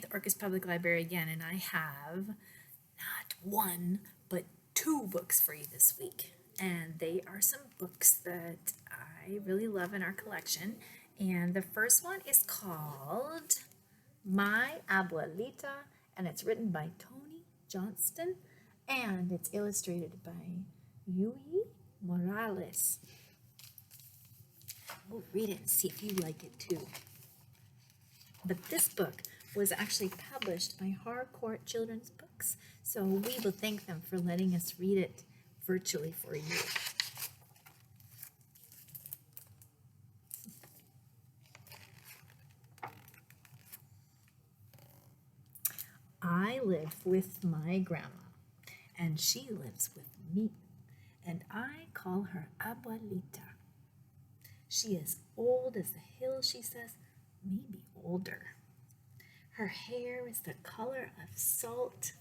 at the Orcas Public Library again, and I have not one, but two books for you this week. And they are some books that I really love in our collection. And the first one is called My Abuelita, and it's written by Tony Johnston, and it's illustrated by Yuyi Morales. We'll read it and see if you like it too. But this book was actually published by Harcourt Children's Books, so we will thank them for letting us read it virtually for you. I live with my grandma, and she lives with me, and I call her Abuelita. She is old as the hill, she says, maybe older. Her hair is the color of salt,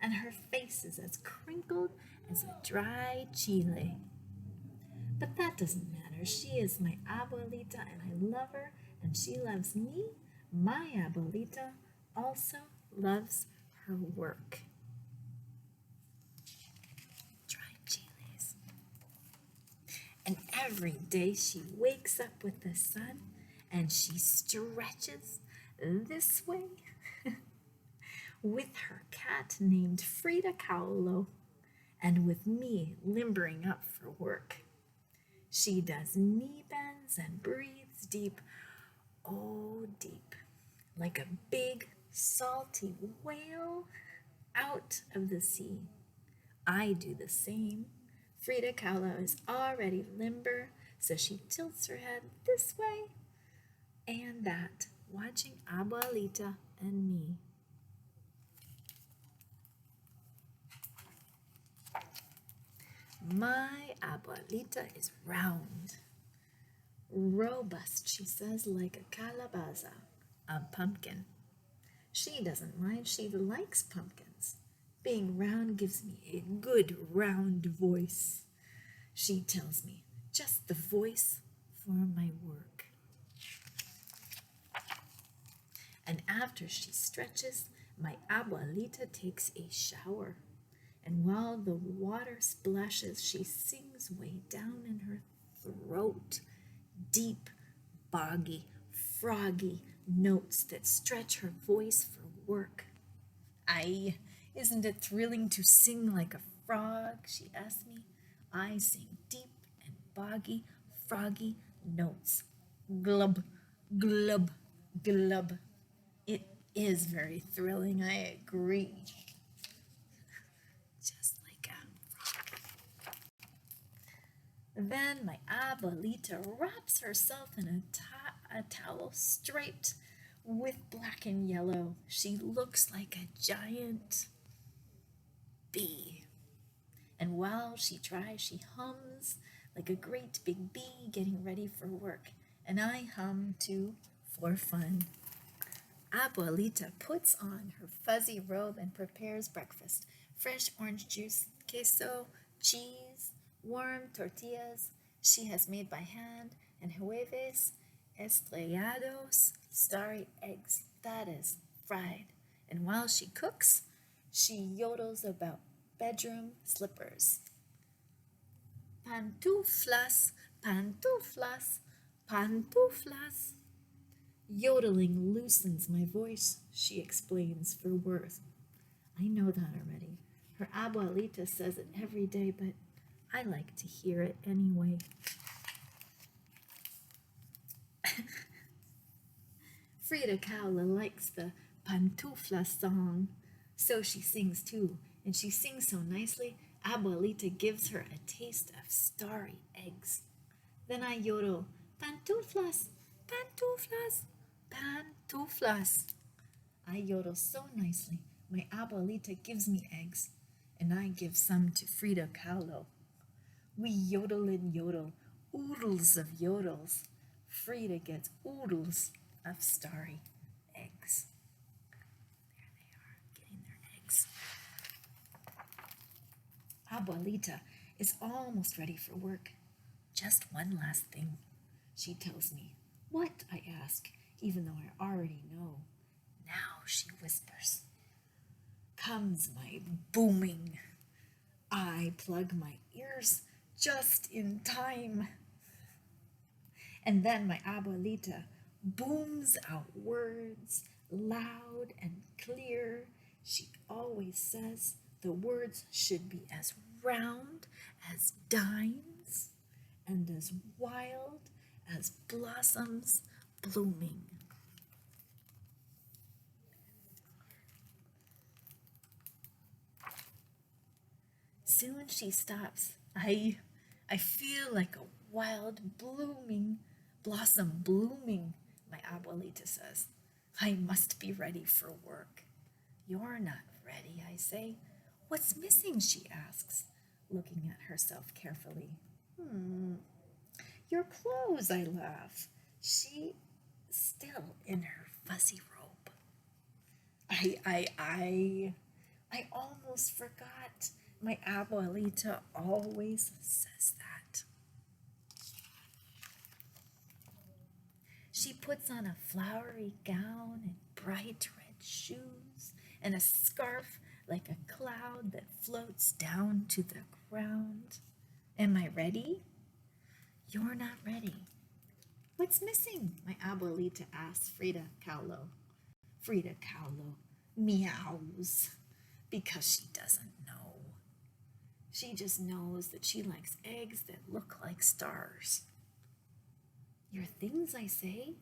and her face is as crinkled as a dry chile. But that doesn't matter. She is my abuelita, and I love her, and she loves me. My abuelita also loves her work. Dry chiles. And every day she wakes up with the sun, and she stretches this way with her cat named Frida Kahlo, and with me limbering up for work. She does knee bends and breathes deep, oh deep, like a big salty whale out of the sea. I do the same. Frida Kahlo is already limber, so she tilts her head this way and that, watching Abuelita and me. My abuelita is round, robust, she says, like a calabaza, a pumpkin. She doesn't mind, she likes pumpkins. Being round gives me a good round voice. She tells me, just the voice for my work. And after she stretches, my abuelita takes a shower. And while the water splashes, she sings way down in her throat, deep, boggy, froggy notes that stretch her voice for work. Aye, isn't it thrilling to sing like a frog? She asked me. I sing deep and boggy, froggy notes. Glub, glub, glub. It is very thrilling, I agree. Just like a frog. Then my abuelita wraps herself in a towel striped with black and yellow. She looks like a giant bee. And while she tries, she hums like a great big bee getting ready for work. And I hum too for fun. Abuelita puts on her fuzzy robe and prepares breakfast. Fresh orange juice, queso, cheese, warm tortillas she has made by hand, and huevos estrellados, starry eggs, that is, fried. And while she cooks, she yodels about bedroom slippers. Pantuflas, pantuflas, pantuflas. Yodeling loosens my voice, she explains for worth. I know that already. Her abuelita says it every day, but I like to hear it anyway. Frida Kahlo likes the pantufla song, so she sings too, and she sings so nicely, abuelita gives her a taste of starry eggs. Then I yodel, pantuflas, pantuflas, pantuflas. I yodel so nicely, my abuelita gives me eggs, and I give some to Frida Kahlo. We yodel and yodel, oodles of yodels. Frida gets oodles of starry eggs. There they are, getting their eggs. Abuelita is almost ready for work. Just one last thing, she tells me. What? I ask, even though I already know. Now she whispers, comes my booming. I plug my ears just in time. And then my abuelita booms out words loud and clear. She always says the words should be as round as dimes and as wild as blossoms blooming. Soon she stops. I feel like a wild blooming blossom blooming, my abuelita says. I must be ready for work. You're not ready, I say. What's missing, she asks, looking at herself carefully. Your clothes, I laugh. She still in her fuzzy robe. I almost forgot. My abuelita always says that. She puts on a flowery gown and bright red shoes and a scarf like a cloud that floats down to the ground. Am I ready? You're not ready. What's missing? My abuelita asks Frida Kahlo. Frida Kahlo meows because she doesn't know. She just knows that she likes eggs that look like stars. Your things, I say.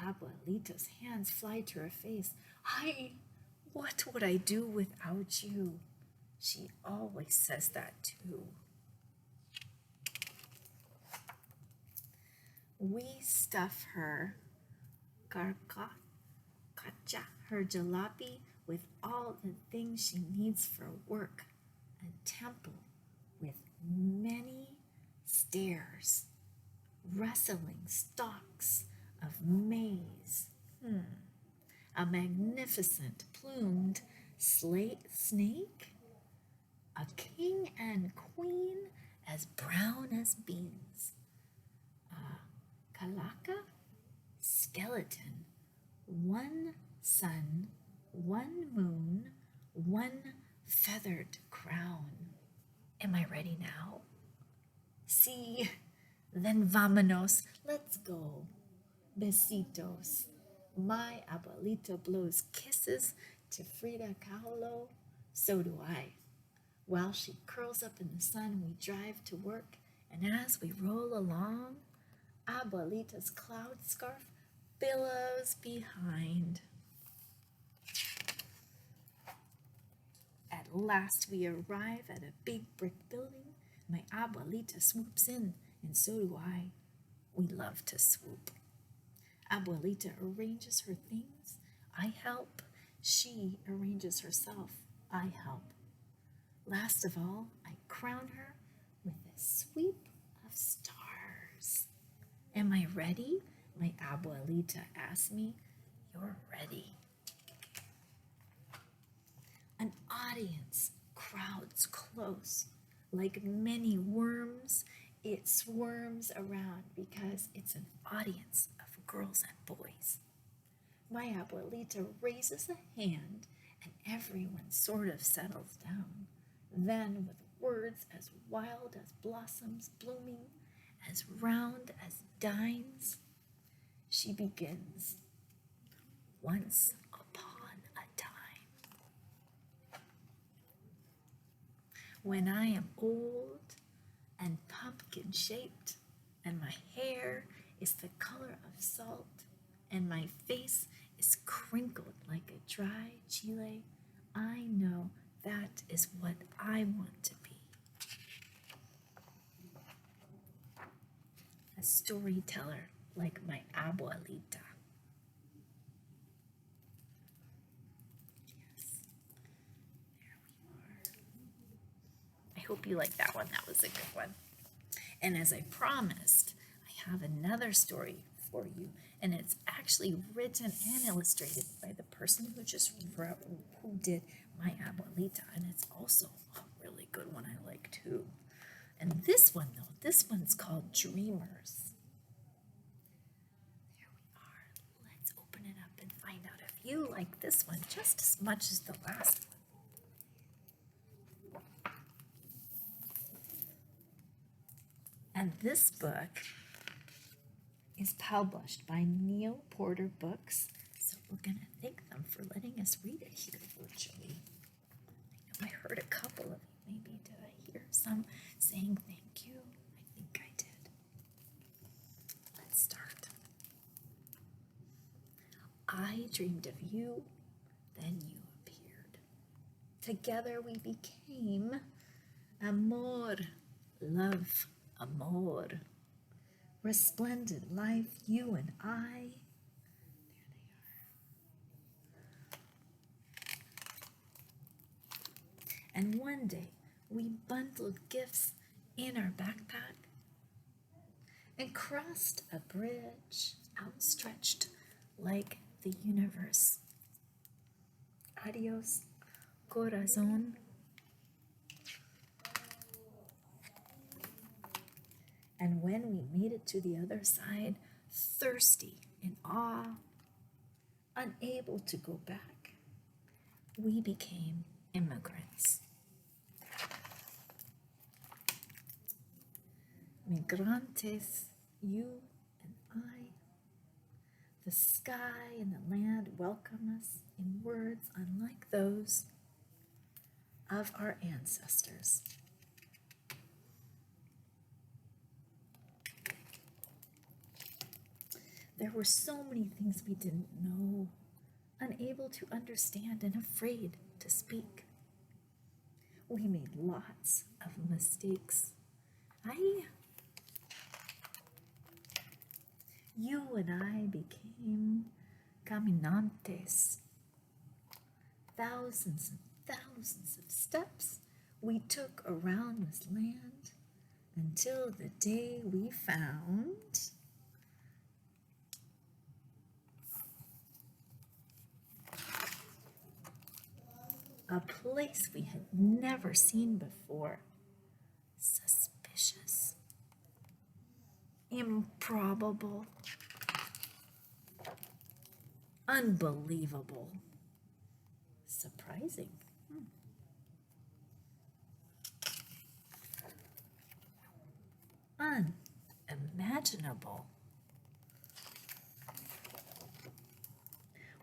Abuelita's hands fly to her face. What would I do without you? She always says that too. We stuff her karka, kacha, her jalopy with all the things she needs for work. A temple with many stairs, rustling stalks of maize, a magnificent plumed snake, a king and queen as brown as beans, a kalaka skeleton, one sun, one moon, one feathered crown. Am I ready now? Sí, then vámonos, let's go. Besitos. My abuelita blows kisses to Frida Kahlo. So do I. While she curls up in the sun, we drive to work, and as we roll along, abuelita's cloud scarf billows behind. At last we arrive at a big brick building. My abuelita swoops in, and so do I. We love to swoop. Abuelita arranges her things. I help. She arranges herself. I help. Last of all, I crown her with a sweep of stars. Am I ready? My abuelita asks me. You're ready. An audience crowds close. Like many worms, it swarms around because it's an audience of girls and boys. My abuelita raises a hand and everyone sort of settles down. Then, with words as wild as blossoms blooming, as round as dimes, she begins. Once upon a time. When I am old and pumpkin-shaped, and my hair is the color of salt, and my face is crinkled like a dry chile, I know that is what I want to be. A storyteller like my abuelita. Yes, there we are. I hope you liked that one. That was a good one. And as I promised, I have another story for you, and it's actually written and illustrated by the person who did My Abuelita, and it's also a really good one I like too. And this one, though, this one's called Dreamers. There we are. Let's open it up and find out a you like this one just as much as the last one. And this book is published by Neal Porter Books, so we're going to thank them for letting us read it here virtually. I know I heard a couple of you, maybe did I hear some saying thank you? I think I did. Let's start. I dreamed of you, then you appeared. Together we became amor, love, amor. Resplendent life, you and I. There they are. And one day we bundled gifts in our backpack and crossed a bridge outstretched like the universe. Adios, corazón. And when we made it to the other side, thirsty in awe, unable to go back, we became immigrants. Migrantes, you and I. The sky and the land welcome us in words unlike those of our ancestors. There were so many things we didn't know, unable to understand and afraid to speak. We made lots of mistakes. You and I became caminantes. Thousands and thousands of steps we took around this land until the day we found a place we had never seen before. Suspicious, improbable, unbelievable, surprising. Unimaginable.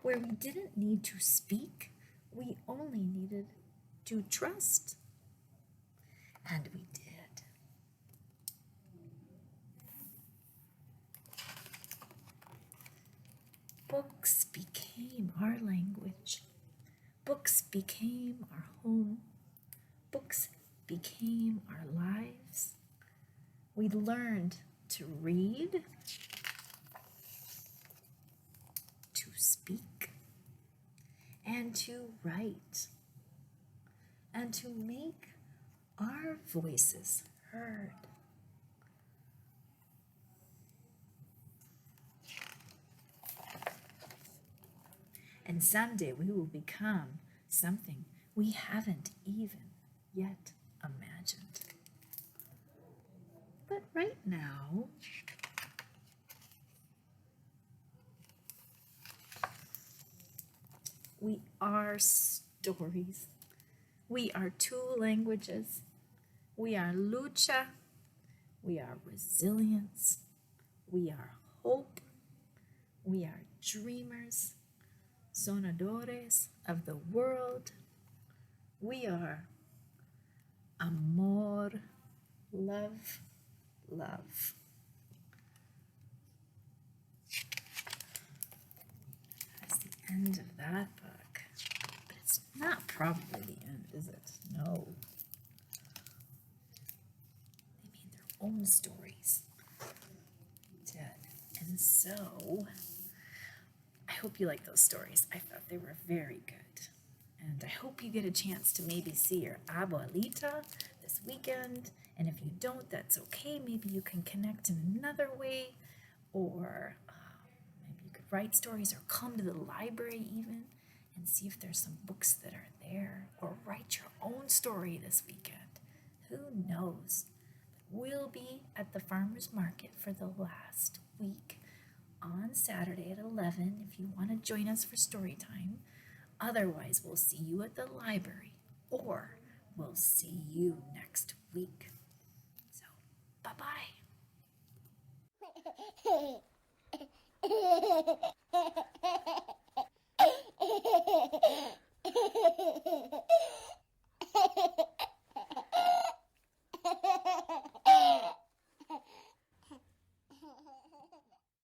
Where we didn't need to speak, we only needed to trust. And we did. Books became our language. Books became our home. Books became our lives. We learned to read, to speak, and to write, and to make our voices heard. And someday we will become something we haven't even yet imagined. But right now, we are stories. We are two languages. We are lucha. We are resilience. We are hope. We are dreamers, sonadores of the world. We are amor, love, love. That's the end of that book. But it's not probably the end, is it? No. They made their own stories. And so, I hope you like those stories. I thought they were very good. And I hope you get a chance to maybe see your Abuelita this weekend. And if you don't, that's okay. Maybe you can connect in another way. Or maybe you could write stories or come to the library even and see if there's some books that are there. Or write your own story this weekend. Who knows? We'll be at the farmer's market for the last week on Saturday at 11 if you want to join us for story time. Otherwise, we'll see you at the library, or we'll see you next week. So, bye-bye.